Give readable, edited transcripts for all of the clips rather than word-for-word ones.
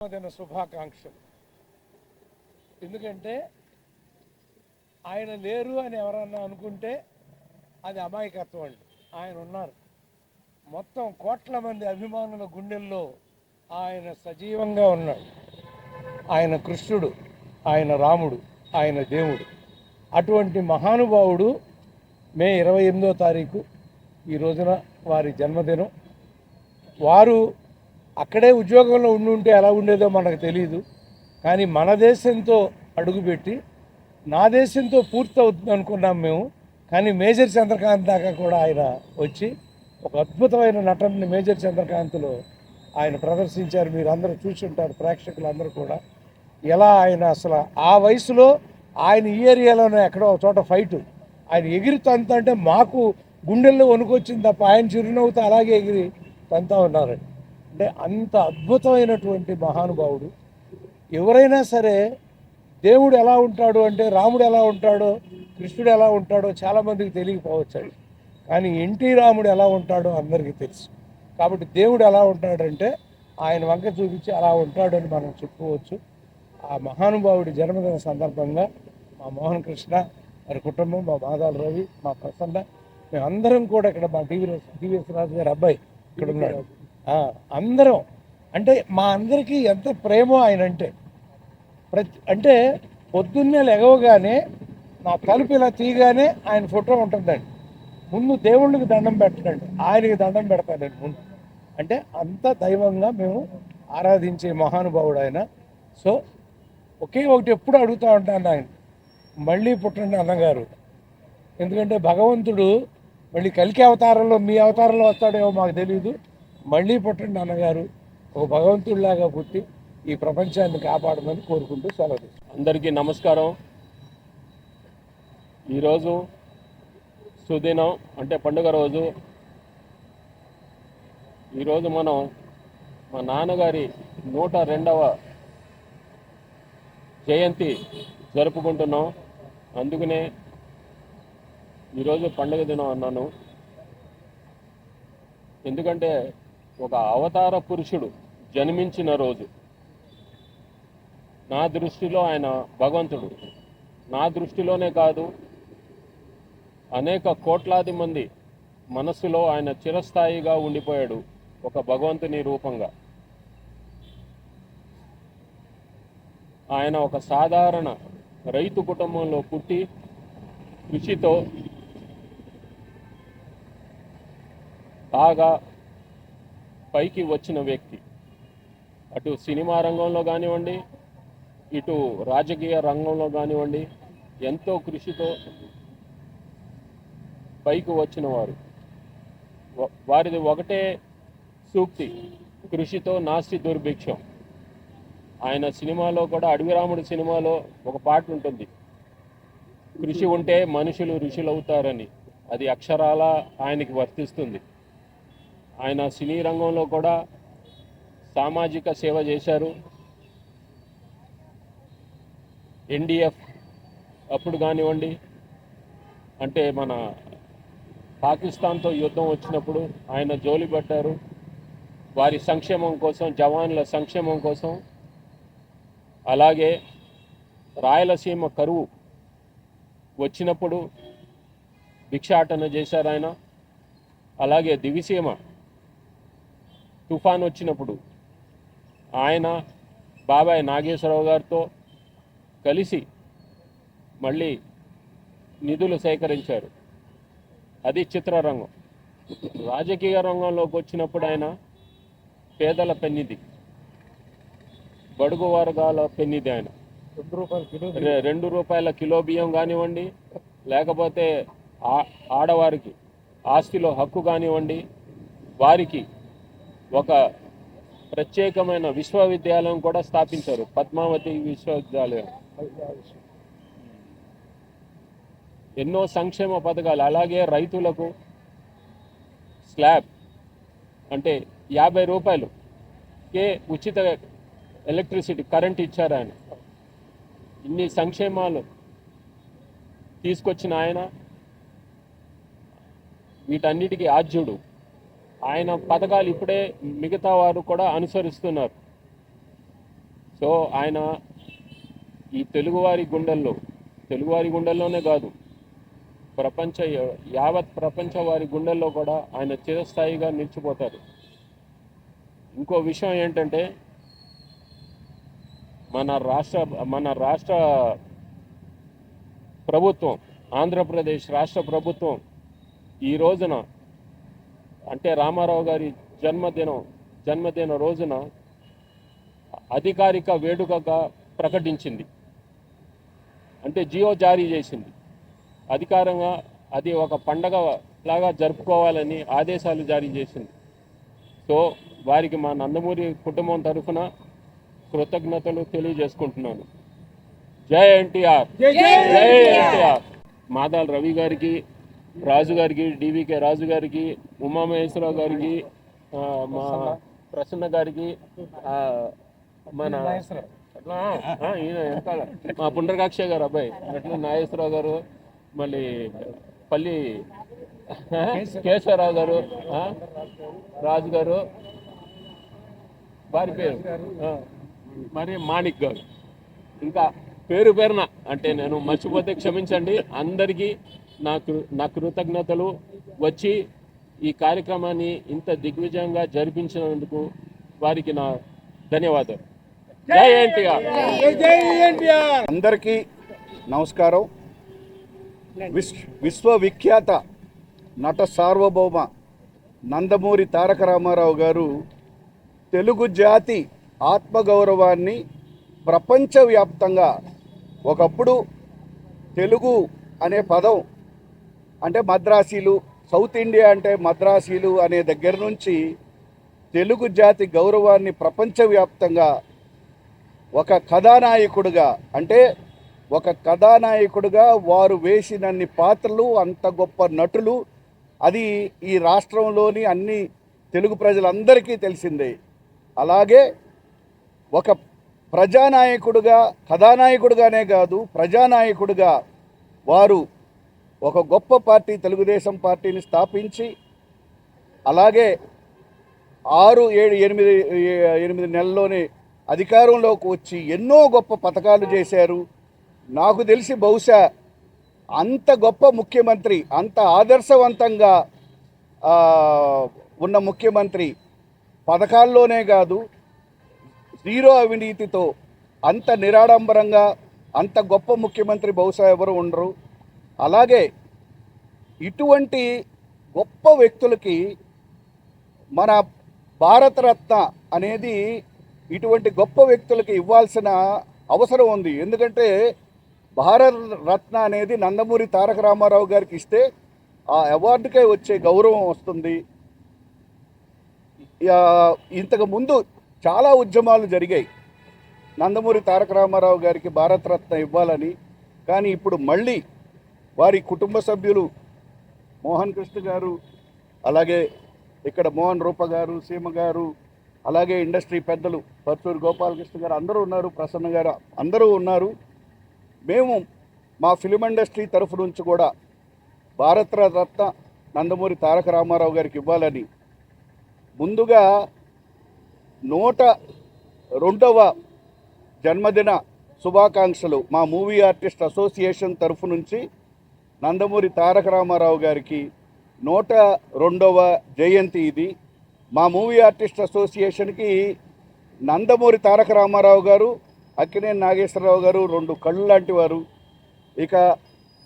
జన్మదిన శుభాకాంక్షలు. ఎందుకంటే ఆయన లేరు అని ఎవరన్నా అనుకుంటే అది అమాయకత్వం అండి. ఆయన ఉన్నారు. మొత్తం కోట్ల మంది అభిమానుల గుండెల్లో ఆయన సజీవంగా ఉన్నాడు. ఆయన కృష్ణుడు, ఆయన రాముడు, ఆయన దేవుడు. అటువంటి మహానుభావుడు మే 28వ తారీఖు ఈ రోజున వారి జన్మదినం. వారు అక్కడే ఉద్యోగంలో ఉంటే ఎలా ఉండేదో మనకు తెలియదు. కానీ మన దేశంతో అడుగుపెట్టి నా దేశంతో పూర్తి అవుతుంది అనుకున్నాం మేము. కానీ మేజర్ చంద్రకాంత్ దాకా కూడా ఆయన వచ్చి ఒక అద్భుతమైన నటనని మేజర్ చంద్రకాంత్లో ఆయన ప్రదర్శించారు. మీరు అందరూ చూసి ఉంటారు, ప్రేక్షకులందరూ కూడా. ఎలా ఆయన అసలు ఆ వయసులో ఆయన ఈ ఏరియాలోనే ఎక్కడో ఒక చోట ఫైటు ఆయన ఎగిరి తంత అంటే మాకు గుండెల్లో వణుకొచ్చింది తప్ప ఆయన చిరునవ్వుతో అలాగే ఎగిరి తంతా ఉన్నారండి. అంటే అంత అద్భుతమైనటువంటి మహానుభావుడు. ఎవరైనా సరే దేవుడు ఎలా ఉంటాడు అంటే రాముడు ఎలా ఉంటాడో కృష్ణుడు ఎలా ఉంటాడో చాలామందికి తెలియకపోవచ్చండి. కానీ ఎన్టీ రాముడు ఎలా ఉంటాడో అందరికీ తెలుసు. కాబట్టి దేవుడు ఎలా ఉంటాడంటే ఆయన వంక చూపించి అలా ఉంటాడని మనం చెప్పుకోవచ్చు. ఆ మహానుభావుడి జన్మదిన సందర్భంగా మా మోహన్ కృష్ణ వారి కుటుంబం, మా మాదాల రవి, మా ప్రసన్న, మేమందరం కూడా ఇక్కడ మా టీవీఎస్ రాజు గారి అబ్బాయి ఇక్కడ ఉన్నాడు. అందరం అంటే మా అందరికీ ఎంత ప్రేమో ఆయన అంటే పొద్దున్నే లెగవగానే నా తలుపు ఇలా తీయగానే ఆయన ఫోటో ఉంటుందండి. ముందు దేవుళ్ళకి దండం పెట్టండి, ఆయనకి దండం పెడతాను నేను ముందు. అంటే అంత దైవంగా మేము ఆరాధించే మహానుభావుడు ఆయన. సో ఒకే ఒకటి ఎప్పుడు అడుగుతూ ఉంటాను ఆయన, మళ్ళీ పుట్టండి అన్నగారు. ఎందుకంటే భగవంతుడు మళ్ళీ కలికి అవతారంలో మీ అవతారంలో వస్తాడేమో మాకు తెలియదు. మళ్ళీ పుట్టండి అన్నగారు, ఒక భగవంతుడిలాగా పుట్టి ఈ ప్రపంచాన్ని కాపాడమని కోరుకుంటూ సెలవు. అందరికీ నమస్కారం. ఈరోజు సుదినం అంటే పండుగ రోజు. ఈరోజు మనం మా నాన్నగారి 102వ జయంతి జరుపుకుంటున్నాం. అందుకనే ఈరోజు పండుగ దినం అన్నాను. ఎందుకంటే ఒక అవతార పురుషుడు జన్మించిన రోజు. నా దృష్టిలో ఆయన భగవంతుడు. నా దృష్టిలోనే కాదు, అనేక కోట్లాది మంది మనస్సులో ఆయన చిరస్థాయిగా ఉండిపోయాడు ఒక భగవంతుని రూపంగా. ఆయన ఒక సాధారణ రైతు కుటుంబంలో పుట్టి కృషితో బాగా పైకి వచ్చిన వ్యక్తి. అటు సినిమా రంగంలో కానివ్వండి, ఇటు రాజకీయ రంగంలో కానివ్వండి, ఎంతో కృషితో పైకి వచ్చిన వారు. వారిది ఒకటే సూక్తి, కృషితో నాస్తి దుర్భిక్షం. ఆయన సినిమాలో కూడా, అడవిరాముడి సినిమాలో ఒక పాట ఉంటుంది, కృషి ఉంటే మనుషులు ఋషులవుతారని. అది అక్షరాల ఆయనకి వర్తిస్తుంది. ఆయన సినీ రంగంలో కూడా సామాజిక సేవ చేశారు. ఎన్డీఎఫ్ అప్పుడు కానివ్వండి, అంటే మన పాకిస్తాన్తో యుద్ధం వచ్చినప్పుడు ఆయన జోలి పట్టారు. వారి సంక్షేమం కోసం, జవాన్ల సంక్షేమం కోసం. అలాగే రాయలసీమ కరువు వచ్చినప్పుడు భిక్షాటన చేశారు ఆయన. అలాగే దివిసీమ తుఫాన్ వచ్చినప్పుడు ఆయన బాబాయ్ నాగేశ్వరరావు గారితో కలిసి మళ్ళీ నిధులు సేకరించారు. అది చిత్రరంగం. రాజకీయ రంగంలోకి వచ్చినప్పుడు ఆయన పేదల పెన్నిది, బడుగు వర్గాల పెన్నిది. ఆయన ₹2 కిలో బియ్యం కానివ్వండి, లేకపోతే ఆడవారికి ఆస్తిలో హక్కు కానివ్వండి, వారికి ఒక ప్రత్యేకమైన విశ్వవిద్యాలయం కూడా స్థాపించారు, పద్మావతి విశ్వవిద్యాలయం. ఎన్నో సంక్షేమ పథకాలు. అలాగే రైతులకు స్లాబ్ అంటే ₹50కే ఉచిత ఎలక్ట్రిసిటీ కరెంట్ ఇచ్చారు ఆయన. ఇన్ని సంక్షేమాలు తీసుకొచ్చిన ఆయన వీటన్నిటికీ ఆద్యుడు. ఆయన పథకాలు ఇప్పుడే మిగతా వారు కూడా అనుసరిస్తున్నారు. సో ఆయన ఈ తెలుగువారి గుండెల్లోనే కాదు, యావత్ ప్రపంచ వారి గుండెల్లో కూడా ఆయన చిరస్థాయిగా నిలిచిపోతారు. ఇంకో విషయం ఏంటంటే మన రాష్ట్ర ప్రభుత్వం, ఆంధ్రప్రదేశ్ రాష్ట్ర ప్రభుత్వం ఈ రోజున అంటే రామారావు గారి జన్మదిన రోజున అధికారిక వేడుకగా ప్రకటించింది. అంటే జియో జారీ చేసింది. అధికారంగా అది ఒక పండగ లాగా జరుపుకోవాలని ఆదేశాలు జారీ చేసింది. సో వారికి మా నందమూరి కుటుంబం తరఫున కృతజ్ఞతలు తెలియజేసుకుంటున్నాను. జై ఎన్టీఆర్, జై ఎన్టీఆర్. మాదాల రవి గారికి, రాజు గారికి, డివికే రాజు గారికి, ఉమామహేశ్వరరావు గారికి, మా ప్రసన్న గారికి, మన ఈయన వెనకాల మా పుండ్రకాక్ష గారు అబ్బాయి అట్లా నాగేశ్వరరావు గారు, మళ్ళీ పల్లి కేశవరావు గారు, రాజు గారు, వారి పేరు మరి మాణిక్ గారు, ఇంకా పేరున అంటే నేను మర్చిపోతే క్షమించండి. అందరికీ నా కృతజ్ఞతలు. వచ్చి ఈ కార్యక్రమాన్ని ఇంత దిగ్విజయంగా జరిపించినందుకు వారికి నా ధన్యవాదాలు. జై ఎన్టీఆర్. అందరికీ నమస్కారం. విశ్వవిఖ్యాత నట సార్వభౌమ నందమూరి తారక రామారావు గారు తెలుగు జాతి ఆత్మగౌరవాన్ని ప్రపంచవ్యాప్తంగా, ఒకప్పుడు తెలుగు అనే పదం అంటే మద్రాసీలు, సౌత్ ఇండియా అంటే మద్రాసీలు అనే దగ్గర నుంచి తెలుగు జాతి గౌరవాన్ని ప్రపంచవ్యాప్తంగా ఒక కథానాయకుడిగా వారు వేసినన్ని పాత్రలు, అంత గొప్ప నటులు, అది ఈ రాష్ట్రంలోని అన్ని తెలుగు ప్రజలందరికీ తెలిసిందే. అలాగే ఒక ప్రజానాయకుడిగా, కథానాయకుడిగానే కాదు ప్రజానాయకుడిగా వారు ఒక గొప్ప పార్టీ తెలుగుదేశం పార్టీని స్థాపించి, అలాగే 6, 7, 8 నెలల్లోనే అధికారంలోకి వచ్చి ఎన్నో గొప్ప పథకాలు చేశారు. నాకు తెలిసి బహుశా అంత గొప్ప ముఖ్యమంత్రి, అంత ఆదర్శవంతంగా ఉన్న ముఖ్యమంత్రి పథకాల్లోనే కాదు, జీరో అవినీతితో అంత నిరాడంబరంగా అంత గొప్ప ముఖ్యమంత్రి బహుశా ఎవరు ఉండరు. అలాగే ఇటువంటి గొప్ప వ్యక్తులకి మన భారతరత్న అనేది ఇటువంటి గొప్ప వ్యక్తులకి ఇవ్వాల్సిన అవసరం ఉంది. ఎందుకంటే భారతరత్న అనేది నందమూరి తారక రామారావు గారికి ఇస్తే ఆ అవార్డుకే వచ్చే గౌరవం వస్తుంది. ఇంతకు ముందు చాలా ఉద్యమాలు జరిగాయి నందమూరి తారక రామారావు గారికి భారతరత్న ఇవ్వాలని. కానీ ఇప్పుడు మళ్ళీ వారి కుటుంబ సభ్యులు మోహన్ కృష్ణ గారు, అలాగే ఇక్కడ మోహన్ రూప గారు, సీమ గారు, అలాగే ఇండస్ట్రీ పెద్దలు పర్చూరు గోపాలకృష్ణ గారు అందరూ ఉన్నారు, ప్రసన్న గారు అందరూ ఉన్నారు. మేము మా ఫిలిం ఇండస్ట్రీ తరఫు నుంచి కూడా భారతరత్న నందమూరి తారక రామారావు గారికి ఇవ్వాలని ముందుగా 102వ జన్మదిన శుభాకాంక్షలు మా మూవీ ఆర్టిస్ట్ అసోసియేషన్ తరఫు నుంచి నందమూరి తారక రామారావు గారికి 102వ జయంతి ఇది. మా మూవీ ఆర్టిస్ట్ అసోసియేషన్కి నందమూరి తారక రామారావు గారు, అక్కినేని నాగేశ్వరరావు గారు 2 కళ్ళు లాంటి వారు. ఇక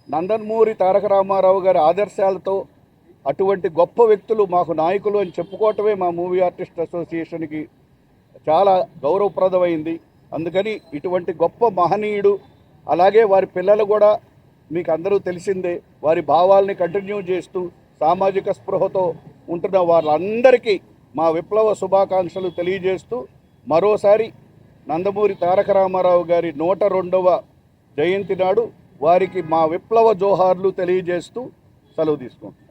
నందమూరి తారక రామారావు గారి ఆదర్శాలతో అటువంటి గొప్ప వ్యక్తులు మాకు నాయకులు అని చెప్పుకోవటమే మా మూవీ ఆర్టిస్ట్ అసోసియేషన్కి చాలా గౌరవప్రదమైంది. అందుకని ఇటువంటి గొప్ప మహనీయుడు, అలాగే వారి పిల్లలు కూడా మీకు అందరూ తెలిసిందే, వారి భావాల్ని కంటిన్యూ చేస్తూ సామాజిక స్పృహతో ఉంటున్న వాళ్ళందరికీ మా విప్లవ శుభాకాంక్షలు తెలియజేస్తూ మరోసారి నందమూరి తారక రామారావు గారి 102వ జయంతి నాడు వారికి మా విప్లవ జోహార్లు తెలియజేస్తూ సెలవు తీసుకుంటాం.